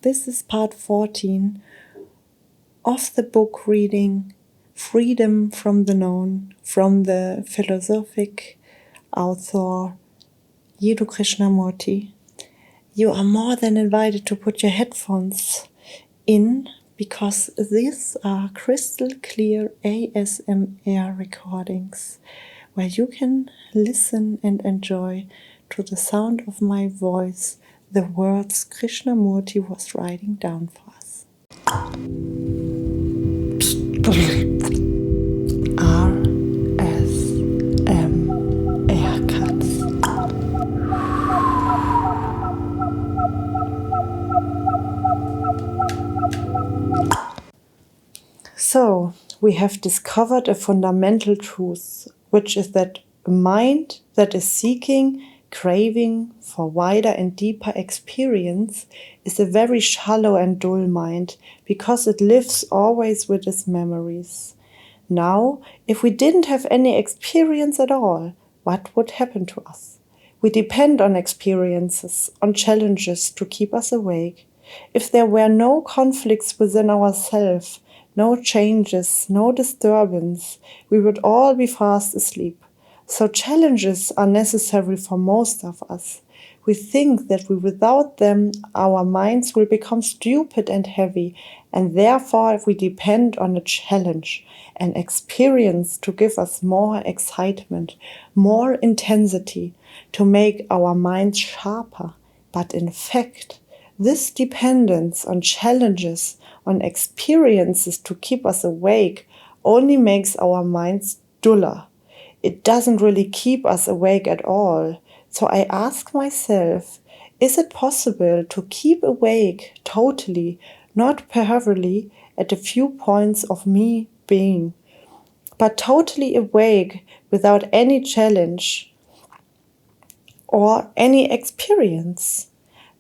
This is part 14 of the book reading Freedom from the Known from the philosophic author Jiddu Krishnamurti. You are more than invited to put your headphones in because these are crystal clear ASMR recordings where you can listen and enjoy to the sound of my voice the words Krishnamurti was writing down for us. RSMR Katz. So, we have discovered a fundamental truth, which is that a mind that is seeking, craving for wider and deeper experience is a very shallow and dull mind, because it lives always with its memories. Now, if we didn't have any experience at all, what would happen to us? We depend on experiences, on challenges to keep us awake. If there were no conflicts within ourselves, no changes, no disturbance, we would all be fast asleep. So challenges are necessary for most of us. We think that without them, our minds will become stupid and heavy, and therefore we depend on a challenge, an experience to give us more excitement, more intensity, to make our minds sharper. But in fact, this dependence on challenges, on experiences to keep us awake, only makes our minds duller. It doesn't really keep us awake at all. So I ask myself, is it possible to keep awake totally, not peripherally, at a few points of me being, but totally awake without any challenge or any experience?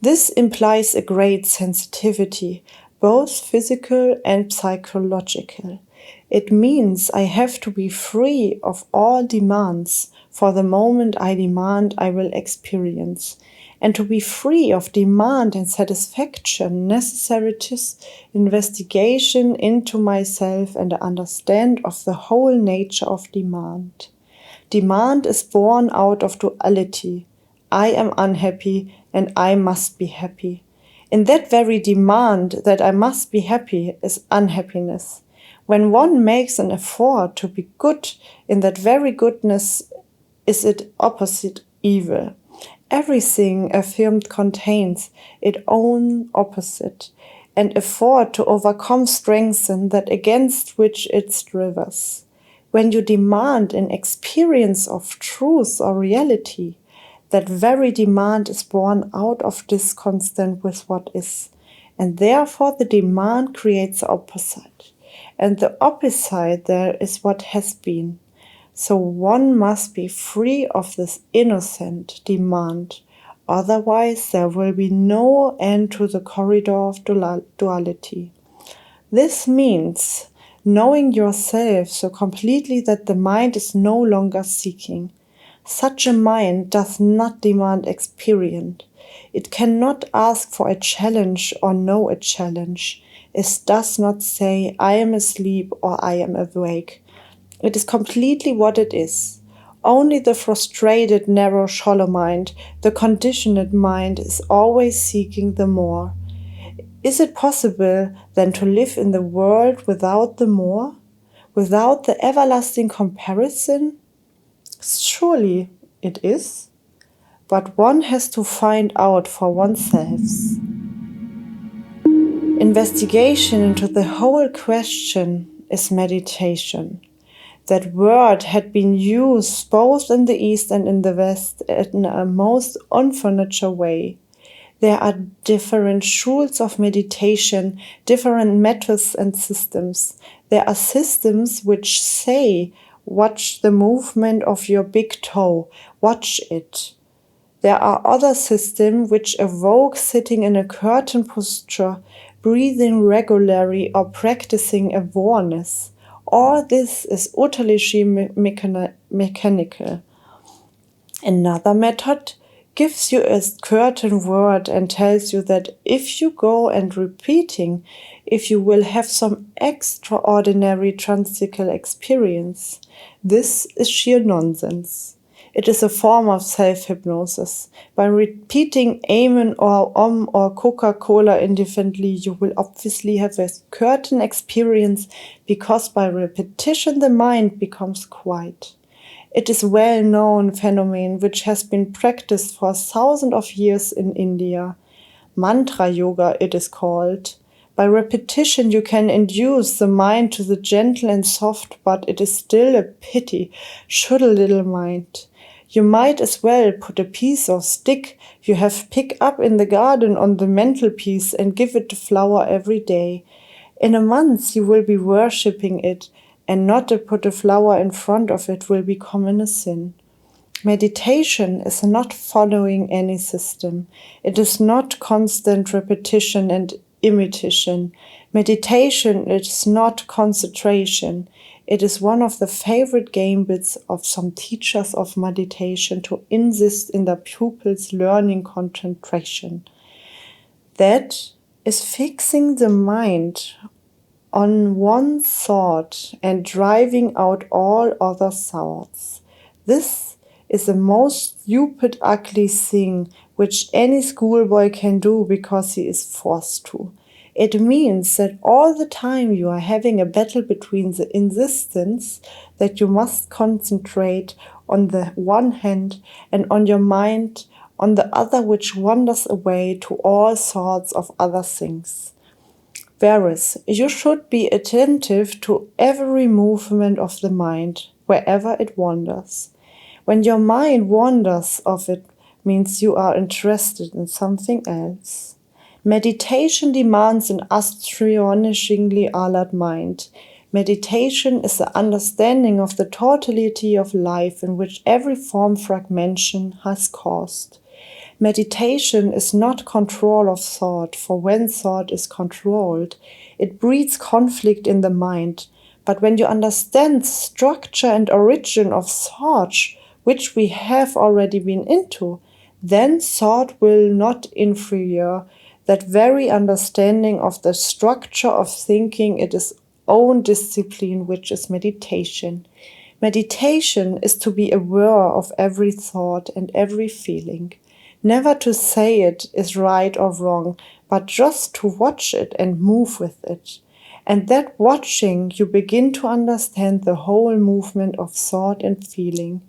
This implies a great sensitivity, both physical and psychological. It means I have to be free of all demands. For the moment I demand, I will experience. And to be free of demand and satisfaction necessary to investigation into myself and the understand of the whole nature of demand. Demand is born out of duality. I am unhappy and I must be happy. In that very demand that I must be happy is unhappiness. When one makes an effort to be good, in that very goodness is its opposite evil. Everything affirmed contains its own opposite, and effort to overcome strengthen that against which it strives. When you demand an experience of truth or reality, that very demand is born out of discontent with what is, and therefore the demand creates the opposite. And the opposite there is what has been. So one must be free of this innocent demand, otherwise there will be no end to the corridor of duality. This means knowing yourself so completely that the mind is no longer seeking. Such a mind does not demand experience. It cannot ask for a challenge or know a challenge. It does not say, I am asleep or I am awake. It is completely what it is. Only the frustrated, narrow, shallow mind, the conditioned mind, is always seeking the more. Is it possible then to live in the world without the more? Without the everlasting comparison? Surely it is. But one has to find out for oneself. Investigation into the whole question is meditation. That word had been used both in the East and in the West in a most unfurniture way. There are different schools of meditation, different methods and systems. There are systems which say, watch the movement of your big toe, watch it. There are other systems which evoke sitting in a curtain posture, breathing regularly or practicing awareness. All this is utterly mechanical. Another method gives you a certain word and tells you that if you go and repeating, if you will have some extraordinary transical experience, this is sheer nonsense. It is a form of self-hypnosis. By repeating Amen or Om or Coca-Cola indifferently, you will obviously have a certain experience because by repetition the mind becomes quiet. It is a well-known phenomenon which has been practiced for thousands of years in India. Mantra yoga it is called. By repetition you can induce the mind to the gentle and soft, but it is still a pity, should a little mind. You might as well put a piece of stick you have picked up in the garden on the mantelpiece and give it a flower every day. In a month you will be worshipping it, and not to put a flower in front of it will become a sin. Meditation is not following any system. It is not constant repetition and imitation. Meditation is not concentration. It is one of the favorite gambits of some teachers of meditation to insist in their pupils' learning concentration. That is fixing the mind on one thought and driving out all other thoughts. This is the most stupid, ugly thing which any schoolboy can do because he is forced to. It means that all the time you are having a battle between the insistence that you must concentrate on the one hand and on your mind on the other, which wanders away to all sorts of other things. Whereas you should be attentive to every movement of the mind, wherever it wanders. When your mind wanders off, it means you are interested in something else. Meditation demands an astonishingly alert mind. Meditation is the understanding of the totality of life in which every form fragmentation has caused. Meditation is not control of thought, for when thought is controlled, it breeds conflict in the mind. But when you understand structure and origin of thought, which we have already been into, then thought will not inferior. That very understanding of the structure of thinking, it is own discipline, which is meditation. Meditation is to be aware of every thought and every feeling. Never to say it is right or wrong, but just to watch it and move with it. And that watching, you begin to understand the whole movement of thought and feeling.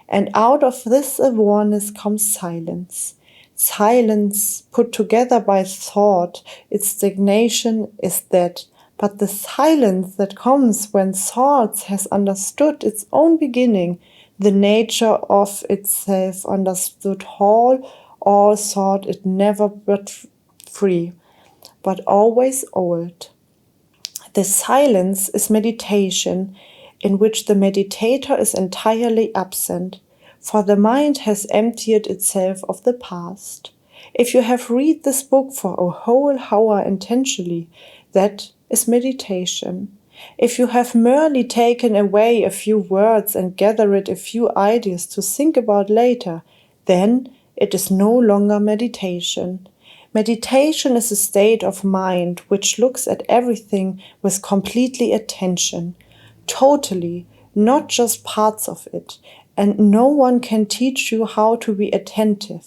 And out of this awareness comes silence. Silence put together by thought, its stagnation is dead. But the silence that comes when thought has understood its own beginning, the nature of itself understood all thought it never but free, but always old. The silence is meditation, in which the meditator is entirely absent, for the mind has emptied itself of the past. If you have read this book for a whole hour intentionally, that is meditation. If you have merely taken away a few words and gathered a few ideas to think about later, then it is no longer meditation. Meditation is a state of mind which looks at everything with completely attention, totally, not just parts of it, and no one can teach you how to be attentive.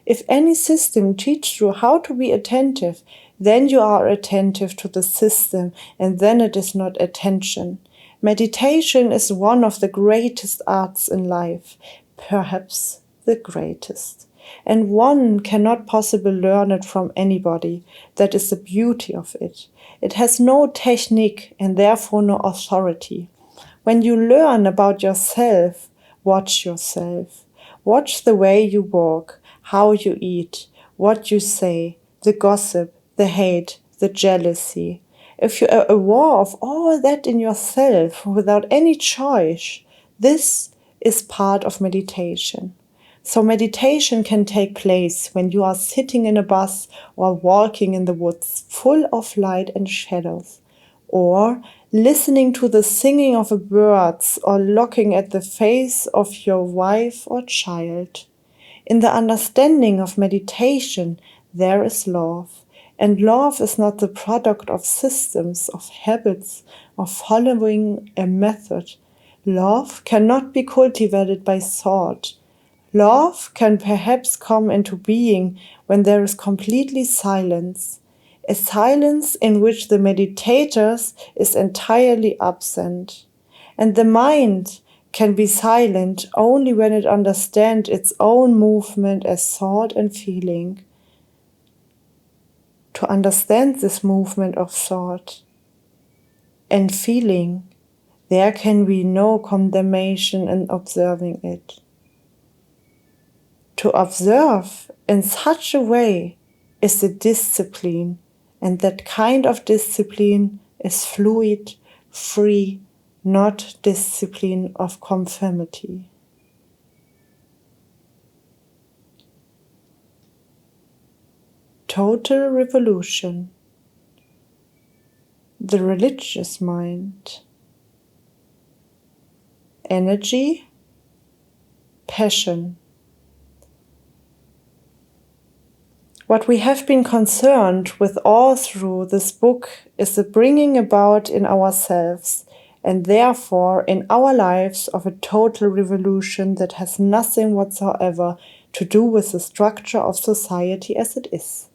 If any system teaches you how to be attentive, then you are attentive to the system, and then it is not attention. Meditation is one of the greatest arts in life, perhaps the greatest. And one cannot possibly learn it from anybody. That is the beauty of it. It has no technique and therefore no authority. When you learn about yourself, watch yourself. Watch the way you walk, how you eat, what you say, the gossip, the hate, the jealousy. If you are aware of all that in yourself without any choice, this is part of meditation. So meditation can take place when you are sitting in a bus or walking in the woods full of light and shadows, or listening to the singing of the birds, or looking at the face of your wife or child. In the understanding of meditation, there is love. And love is not the product of systems, of habits, of following a method. Love cannot be cultivated by thought. Love can perhaps come into being when there is completely silence, a silence in which the meditator is entirely absent. And the mind can be silent only when it understands its own movement as thought and feeling. To understand this movement of thought and feeling, there can be no condemnation in observing it. To observe in such a way is the discipline, and that kind of discipline is fluid, free, not discipline of conformity. Total revolution. The religious mind. Energy, passion. What we have been concerned with all through this book is the bringing about in ourselves and therefore in our lives of a total revolution that has nothing whatsoever to do with the structure of society as it is.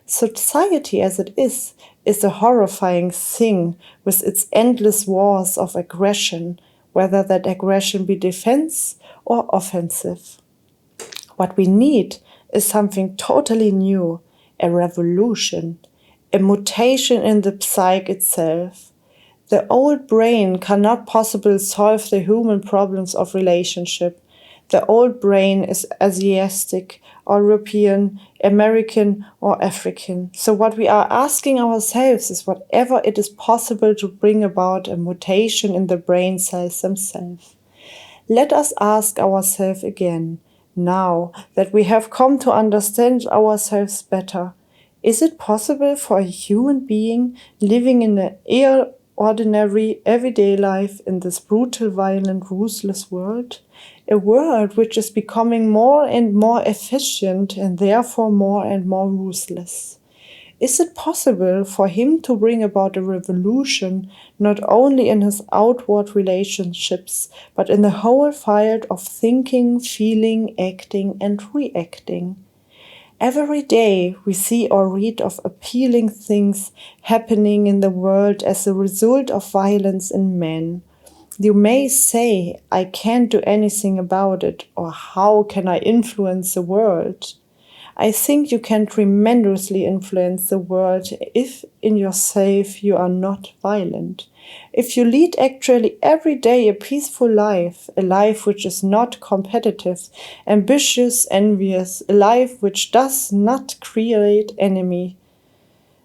Society as it is a horrifying thing with its endless wars of aggression, whether that aggression be defense or offensive. What we need is something totally new, a revolution, a mutation in the psyche itself. The old brain cannot possibly solve the human problems of relationship. The old brain is Asiatic, European, American, or African. So what we are asking ourselves is whatever it is possible to bring about a mutation in the brain cells themselves. Let us ask ourselves again, now that we have come to understand ourselves better, is it possible for a human being living in an ordinary, everyday life in this brutal, violent, ruthless world? A world which is becoming more and more efficient and therefore more and more ruthless. Is it possible for him to bring about a revolution not only in his outward relationships, but in the whole field of thinking, feeling, acting, and reacting? Every day we see or read of appalling things happening in the world as a result of violence in men. You may say, I can't do anything about it, or how can I influence the world? I think you can tremendously influence the world if in yourself you are not violent. If you lead actually every day a peaceful life, a life which is not competitive, ambitious, envious, a life which does not create enemy,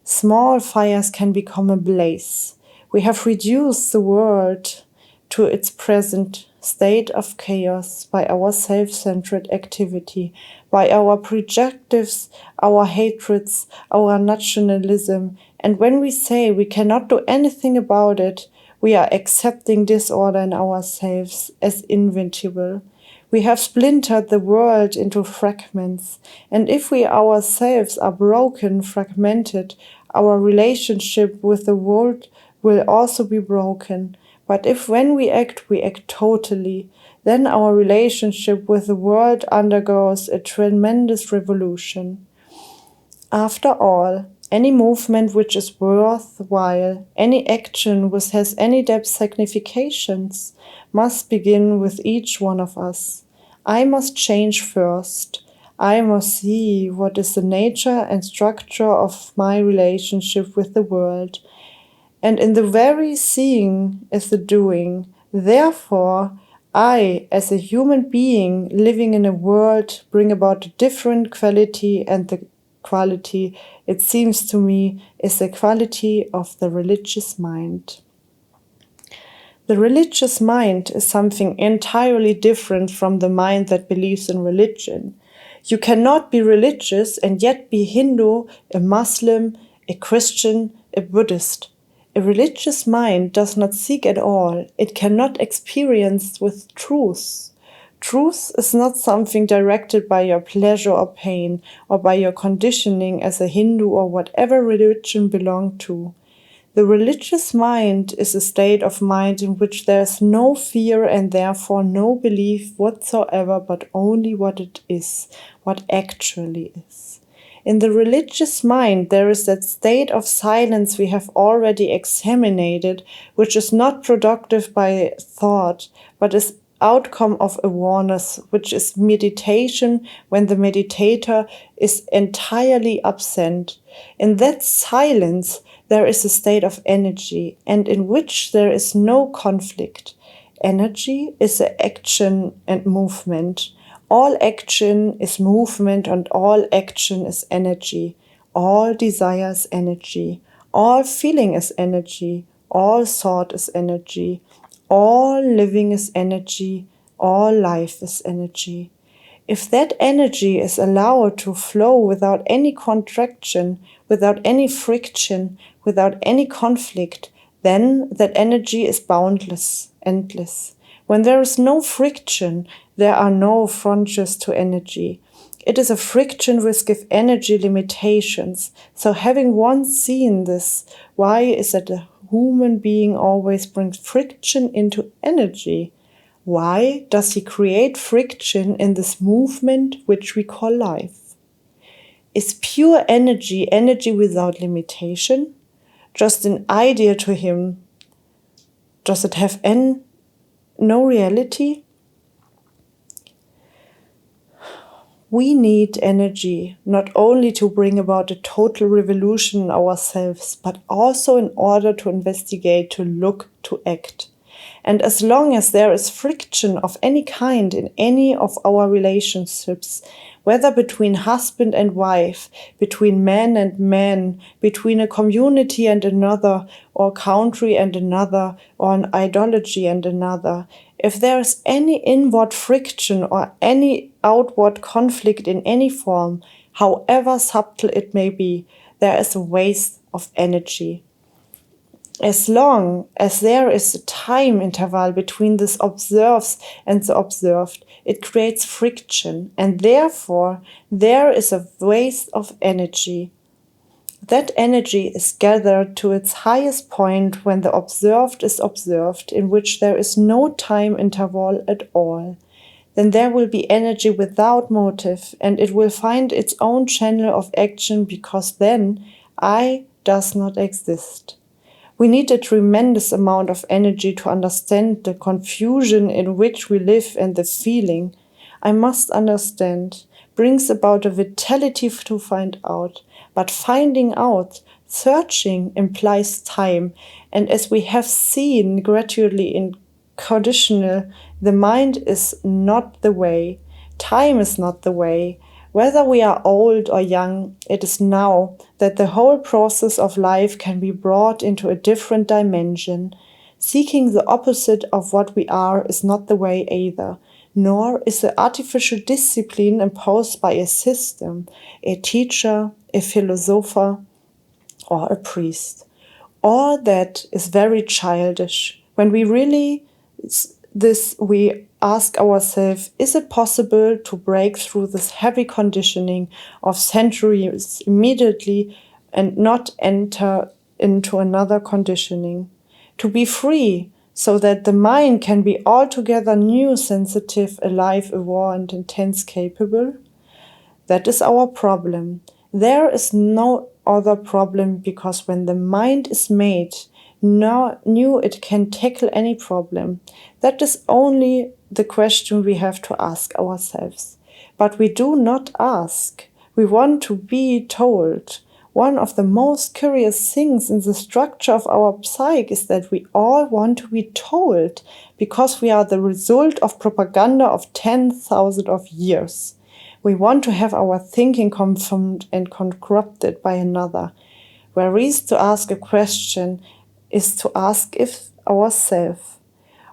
small fires can become a blaze. We have reduced the world to its present state of chaos by our self-centered activity, by our projectives, our hatreds, our nationalism. And when we say we cannot do anything about it, we are accepting disorder in ourselves as inevitable. We have splintered the world into fragments, and if we ourselves are broken, fragmented, our relationship with the world will also be broken. But if when we act totally, then our relationship with the world undergoes a tremendous revolution. After all, any movement which is worthwhile, any action which has any depth significations, must begin with each one of us. I must change first. I must see what is the nature and structure of my relationship with the world. And in the very seeing is the doing. Therefore, I, as a human being living in a world, bring about a different quality, and the quality, it seems to me, is the quality of the religious mind. The religious mind is something entirely different from the mind that believes in religion. You cannot be religious and yet be Hindu, a Muslim, a Christian, a Buddhist. A religious mind does not seek at all. It cannot experience with truth. Truth is not something directed by your pleasure or pain, or by your conditioning as a Hindu or whatever religion belong to. The religious mind is a state of mind in which there is no fear and therefore no belief whatsoever, but only what it is, what actually is. In the religious mind, there is that state of silence we have already examined, which is not productive by thought, but is outcome of awareness, which is meditation when the meditator is entirely absent. In that silence, there is a state of energy, and in which there is no conflict. Energy is action and movement. All action is movement, and all action is energy. All desire is energy. All feeling is energy. All thought is energy. All living is energy. All life is energy. If that energy is allowed to flow without any contraction, without any friction, without any conflict, then that energy is boundless, endless. When there is no friction, there are no frontiers to energy. It is a friction which gives energy limitations. So having once seen this, why is it a human being always brings friction into energy? Why does he create friction in this movement which we call life? Is pure energy energy without limitation? Just an idea to him? Does it have no reality? We need energy not only to bring about a total revolution in ourselves, but also in order to investigate, to look, to act. And as long as there is friction of any kind in any of our relationships, whether between husband and wife, between man and man, between a community and another, or country and another, or an ideology and another, if there is any inward friction or any outward conflict in any form, however subtle it may be, there is a waste of energy. As long as there is a time interval between this observes and the observed, it creates friction, and therefore there is a waste of energy. That energy is gathered to its highest point when the observed is observed, in which there is no time interval at all. Then there will be energy without motive, and it will find its own channel of action, because then I does not exist. We need a tremendous amount of energy to understand the confusion in which we live, and the feeling, I must understand, brings about a vitality to find out. But finding out, searching, implies time, and as we have seen gradually in conditional, the mind is not the way, time is not the way. Whether we are old or young, it is now that the whole process of life can be brought into a different dimension. Seeking the opposite of what we are is not the way either, nor is the artificial discipline imposed by a system, a teacher, a philosopher, or a priest. All that is very childish. When we really we ask ourselves, is it possible to break through this heavy conditioning of centuries immediately and not enter into another conditioning? To be free, so that the mind can be altogether new, sensitive, alive, aware, and intense capable? That is our problem. There is no other problem, because when the mind is made new, it can tackle any problem. That is only the question we have to ask ourselves. But we do not ask. We want to be told. One of the most curious things in the structure of our psyche is that we all want to be told, because we are the result of propaganda of 10,000 of years. We want to have our thinking confirmed and corrupted by another. Whereas to ask a question is to ask if ourselves.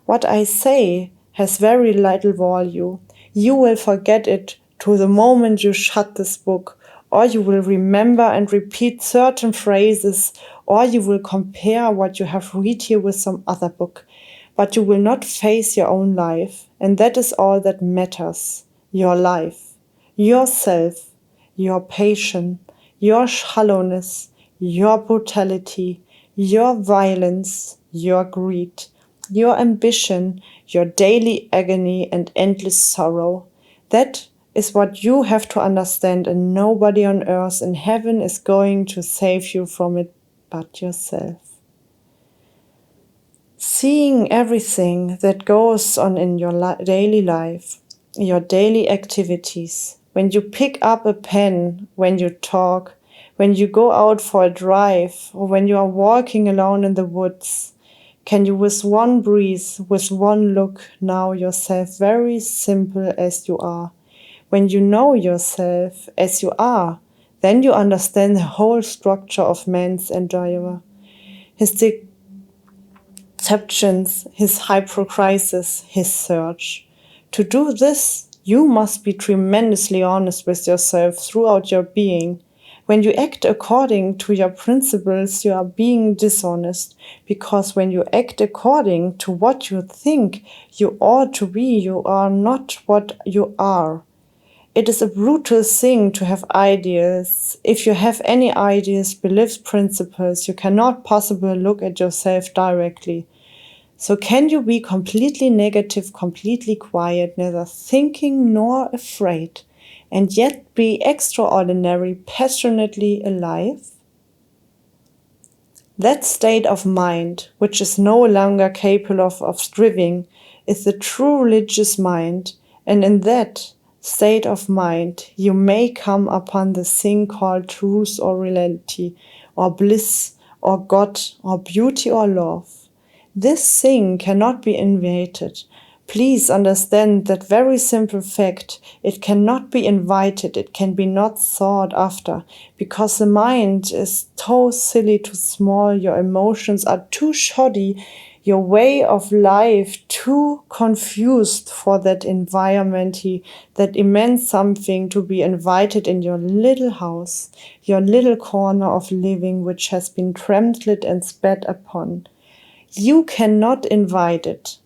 What I say has very little value. You will forget it to the moment you shut this book, or you will remember and repeat certain phrases, or you will compare what you have read here with some other book. but you will not face your own life, and that is all that matters. Your life, yourself, your passion, your shallowness, your brutality, your violence, your greed, your ambition, your daily agony and endless sorrow. That is what you have to understand, and nobody on earth in heaven is going to save you from it but yourself. Seeing everything that goes on in your daily life, your daily activities, when you pick up a pen, when you talk, when you go out for a drive, or when you are walking alone in the woods, can you with one breeze, with one look, know yourself very simple as you are? When you know yourself as you are, then you understand the whole structure of man's endeavor, his deceptions, his hypocrisy, his search. To do this, you must be tremendously honest with yourself throughout your being. When you act according to your principles, you are being dishonest, because when you act according to what you think you ought to be, you are not what you are. It is a brutal thing to have ideas. If you have any ideas, beliefs, principles, you cannot possibly look at yourself directly. So can you be completely negative, completely quiet, neither thinking nor afraid, and yet be extraordinary, passionately alive? That state of mind, which is no longer capable of striving, is the true religious mind, and in that state of mind you may come upon the thing called truth or reality, or bliss, or God, or beauty, or love. This thing cannot be invited. Please understand that very simple fact. It cannot be invited, it can be not sought after, because the mind is too silly, too small, your emotions are too shoddy, your way of life too confused for that environment, that immense something to be invited in your little house, your little corner of living which has been trampled and spat upon. You cannot invite it.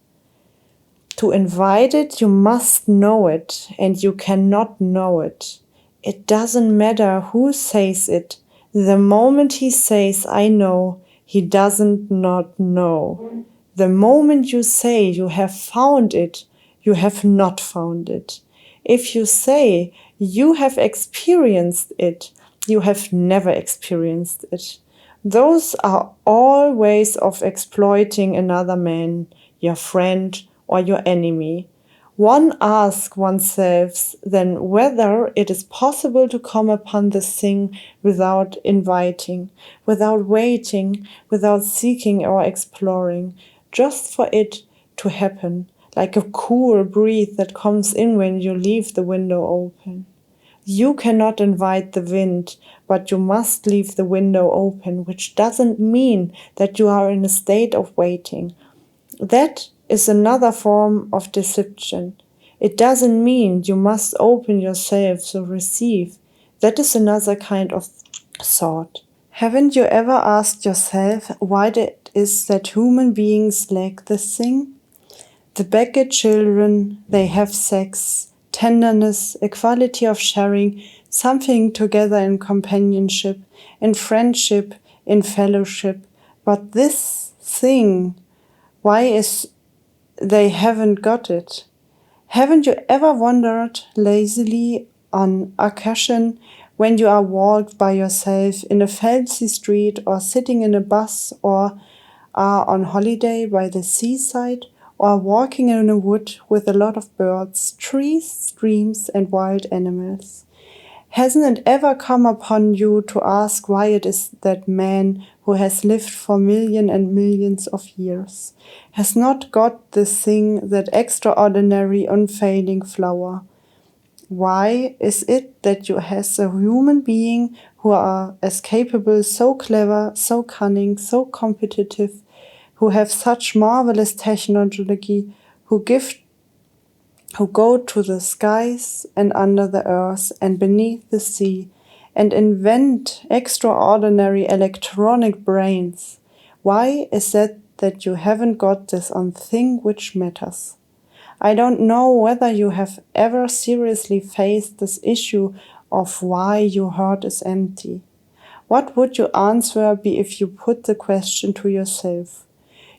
To invite it, you must know it, and you cannot know it. It doesn't matter who says it. The moment he says, I know, he doesn't not know. The moment you say you have found it, you have not found it. If you say you have experienced it, you have never experienced it. Those are all ways of exploiting another man, your friend, or your enemy. One asks oneself then whether it is possible to come upon this thing without inviting, without waiting, without seeking or exploring, just for it to happen, like a cool breeze that comes in when you leave the window open. You cannot invite the wind, but you must leave the window open, which doesn't mean that you are in a state of waiting. That is another form of deception. It doesn't mean you must open yourself to receive. That is another kind of thought. Haven't you ever asked yourself why it is that human beings lack this thing? The begged children, they have sex, tenderness, equality of sharing, something together in companionship, in friendship, in fellowship. But this thing, why is they haven't got it? Haven't you ever wandered lazily on occasion when you are walked by yourself in a fancy street, or sitting in a bus, or are on holiday by the seaside, or walking in a wood with a lot of birds, trees, streams, and wild animals? Hasn't it ever come upon you to ask why it is that man, who has lived for millions and millions of years, has not got this thing, that extraordinary, unfailing flower? Why is it that you has a human being who are as capable, so clever, so cunning, so competitive, who have such marvelous technology, who go to the skies and under the earth and beneath the sea and invent extraordinary electronic brains? Why is that that you haven't got this on thing which matters. I don't know whether you have ever seriously faced this issue of why your heart is empty. What would your answer be if you put the question to yourself?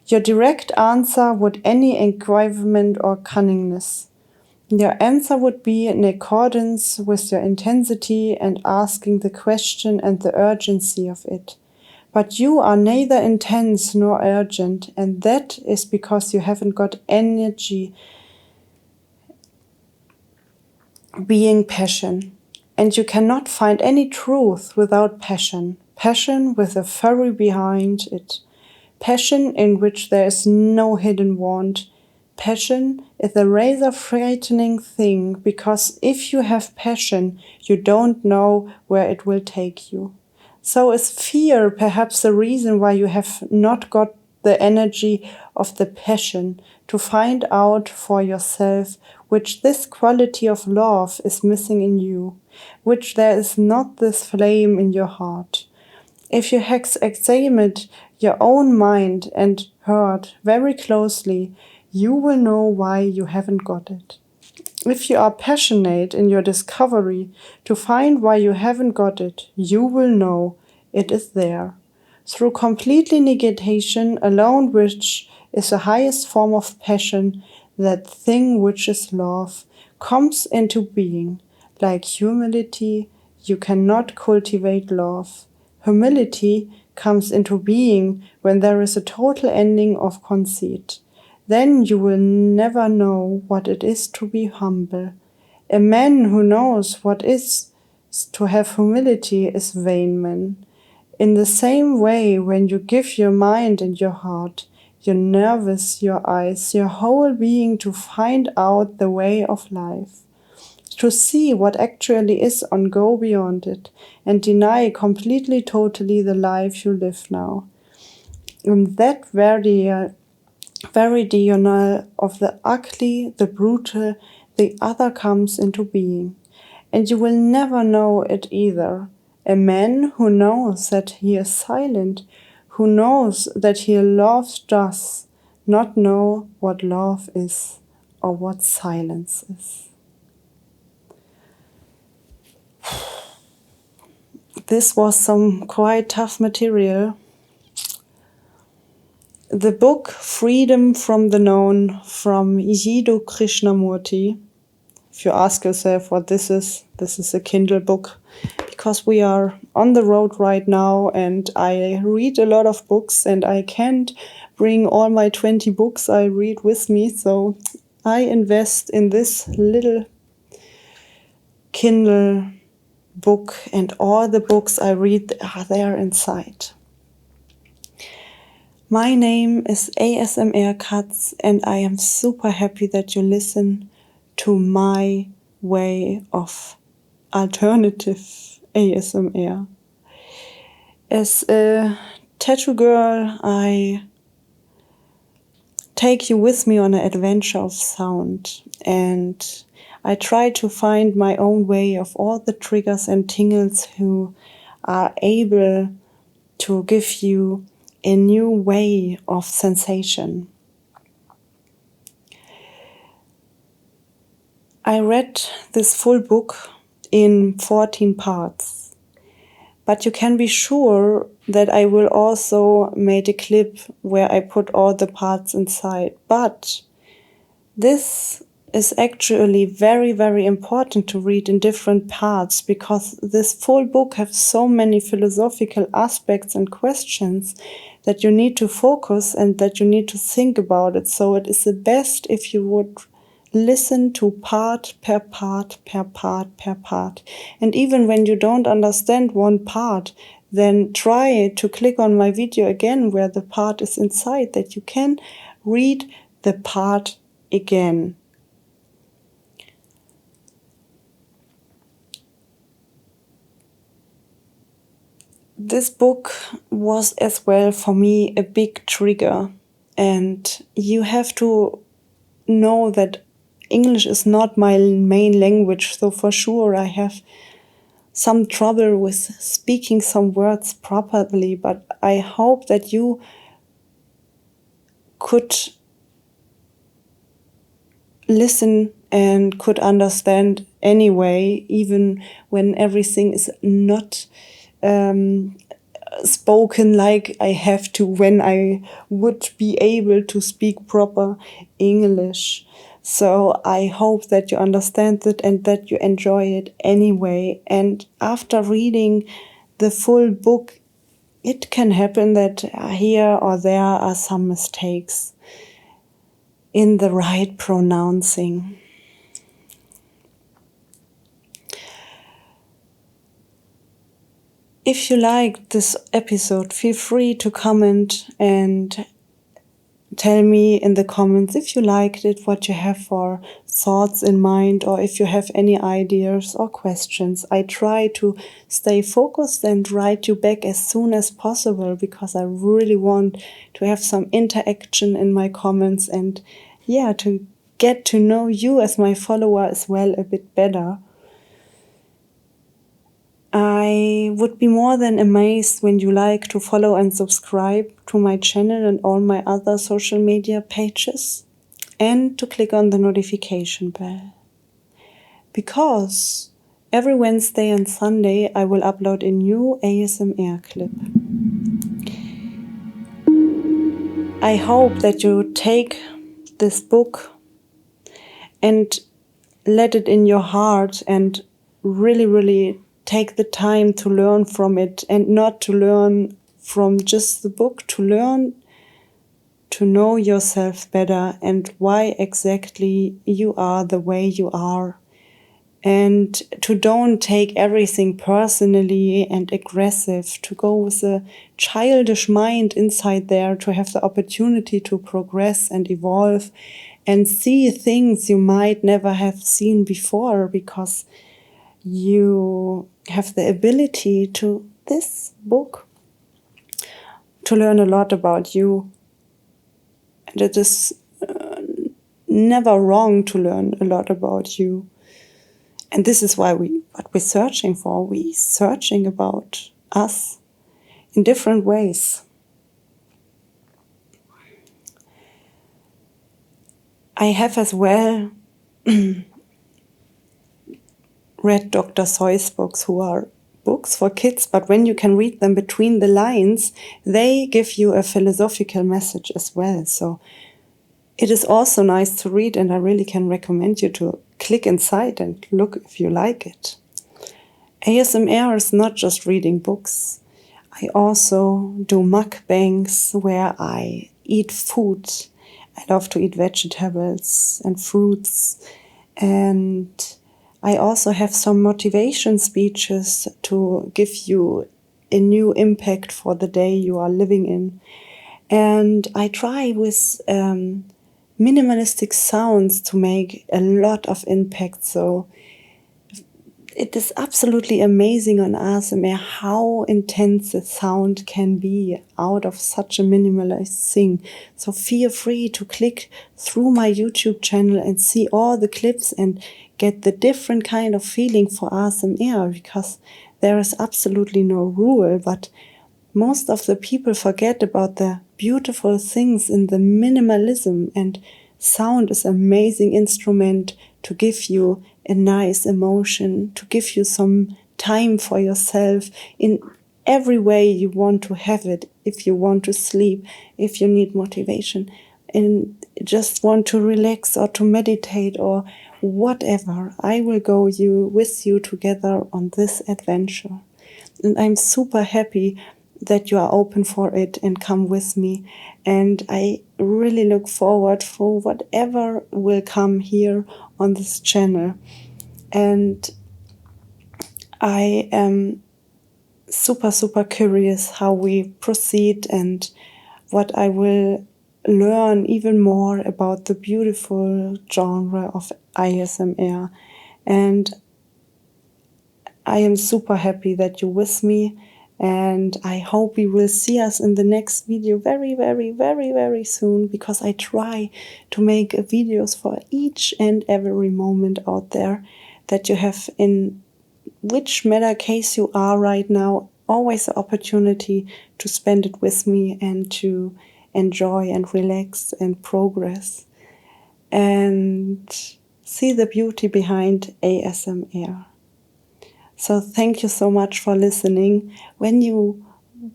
Your direct answer would any engravement or cunningness. Your answer would be in accordance with your intensity and asking the question and the urgency of it. But you are neither intense nor urgent, and that is because you haven't got energy being passion. And you cannot find any truth without passion. Passion with a furry behind it. Passion in which there is no hidden want. Passion is a rather frightening thing, because if you have passion, you don't know where it will take you. So is fear perhaps the reason why you have not got the energy of the passion to find out for yourself which this quality of love is missing in you, which there is not this flame in your heart. If you examine your own mind and heart very closely, you will know why you haven't got it. If you are passionate in your discovery to find why you haven't got it, you will know it is there. Through completely negation alone, which is the highest form of passion, that thing which is love comes into being. Like humility, you cannot cultivate love. Humility comes into being when there is a total ending of conceit. Then you will never know what it is to be humble. A man who knows what is to have humility is vain man. In the same way, when you give your mind and your heart, your nerves, your eyes, your whole being to find out the way of life, to see what actually is and go beyond it, and deny completely, totally the life you live now. In that very diurnal of the ugly, the brutal, the other comes into being. And you will never know it either. A man who knows that he is silent, who knows that he loves, does not know what love is or what silence is. This was some quite tough material. The book Freedom from the Known from Jiddu Krishnamurti. If you ask yourself what this is a Kindle book, because we are on the road right now and I read a lot of books and I can't bring all my 20 books I read with me, so I invest in this little Kindle book and all the books I read are there inside. My name is ASMR Katz and I am super happy that you listen to my way of alternative ASMR. As a tattoo girl, I take you with me on an adventure of sound, and I try to find my own way of all the triggers and tingles who are able to give you a new way of sensation. I read this full book in 14 parts, but you can be sure that I will also make a clip where I put all the parts inside. But this is actually very, very important to read in different parts, because this full book has so many philosophical aspects and questions that you need to focus and that you need to think about it. So it is the best if you would listen to part per part per part per part. And even when you don't understand one part, then try to click on my video again where the part is inside, that you can read the part again. This book was as well for me a big trigger, and you have to know that English is not my main language, so for sure I have some trouble with speaking some words properly, but I hope that you could listen and could understand anyway, even when everything is not spoken like I have to when I would be able to speak proper English. So I hope that you understand it and that you enjoy it anyway. And after reading the full book, it can happen that here or there are some mistakes in the right pronouncing. If you liked this episode, feel free to comment and tell me in the comments if you liked it, what you have for thoughts in mind, or if you have any ideas or questions. I try to stay focused and write you back as soon as possible, because I really want to have some interaction in my comments and to get to know you as my follower as well a bit better. I would be more than amazed when you like to follow and subscribe to my channel and all my other social media pages, and to click on the notification bell. Because every Wednesday and Sunday I will upload a new ASMR clip. I hope that you take this book and let it in your heart and really take the time to learn from it, and not to learn from just the book, to learn to know yourself better and why exactly you are the way you are. And to don't take everything personally and aggressive, to go with a childish mind inside there, to have the opportunity to progress and evolve and see things you might never have seen before, because you have the ability to this book to learn a lot about you. And it is never wrong to learn a lot about you. And this is why what we're searching for. We're searching about us in different ways. I have as well read Dr. Seuss's books, who are books for kids, but when you can read them between the lines, they give you a philosophical message as well. So it is also nice to read, and I really can recommend you to click inside and look if you like it. ASMR is not just reading books. I also do mukbangs where I eat food. I love to eat vegetables and fruits, and I also have some motivation speeches to give you a new impact for the day you are living in. And I try with minimalistic sounds to make a lot of impact. So it is absolutely amazing on ASMR how intense the sound can be out of such a minimalist thing. So feel free to click through my YouTube channel and see all the clips and get the different kind of feeling for ASMR, because there is absolutely no rule, but most of the people forget about the beautiful things in the minimalism, and sound is an amazing instrument to give you a nice emotion, to give you some time for yourself in every way you want to have it. If you want to sleep, if you need motivation, and just want to relax or to meditate or whatever, I will go with you together on this adventure. And I'm super happy that you are open for it and come with me. And I really look forward for whatever will come here on this channel. And I am super curious how we proceed and what I will learn even more about the beautiful genre of ASMR. And I am super happy that you're with me, and I hope we will see us in the next video very soon, because I try to make videos for each and every moment out there that you have, in which matter case you are right now, always the opportunity to spend it with me and to enjoy and relax and progress and see the beauty behind ASMR. So thank you so much for listening. When you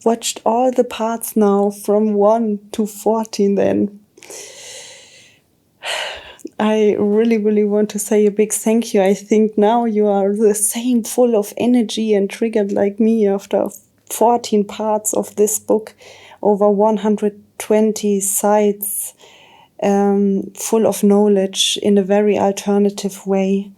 watched all the parts now from 1 to 14 then, I really, really want to say a big thank you. I think now you are the same full of energy and triggered like me after 14 parts of this book, over 120 sites, full of knowledge in a very alternative way.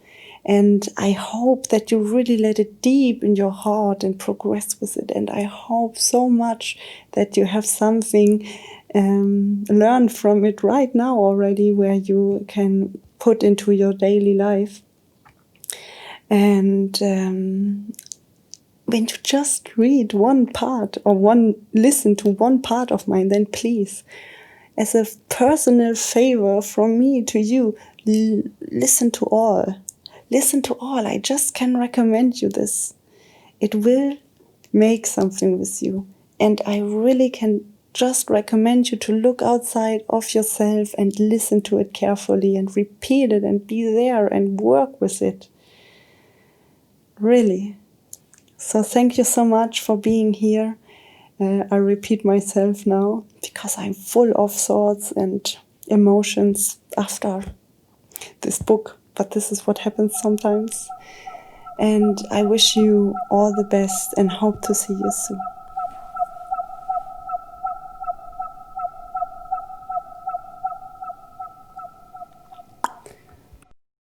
And I hope that you really let it deep in your heart and progress with it. And I hope so much that you have something learned from it right now already, where you can put into your daily life. And when you just read one part or listen to one part of mine, then please, as a personal favor from me to you, listen to all. Listen to all. I just can recommend you this. It will make something with you. And I really can just recommend you to look outside of yourself and listen to it carefully and repeat it and be there and work with it. Really. So thank you so much for being here. I repeat myself now because I'm full of thoughts and emotions after this book. But this is what happens sometimes. And I wish you all the best and hope to see you soon.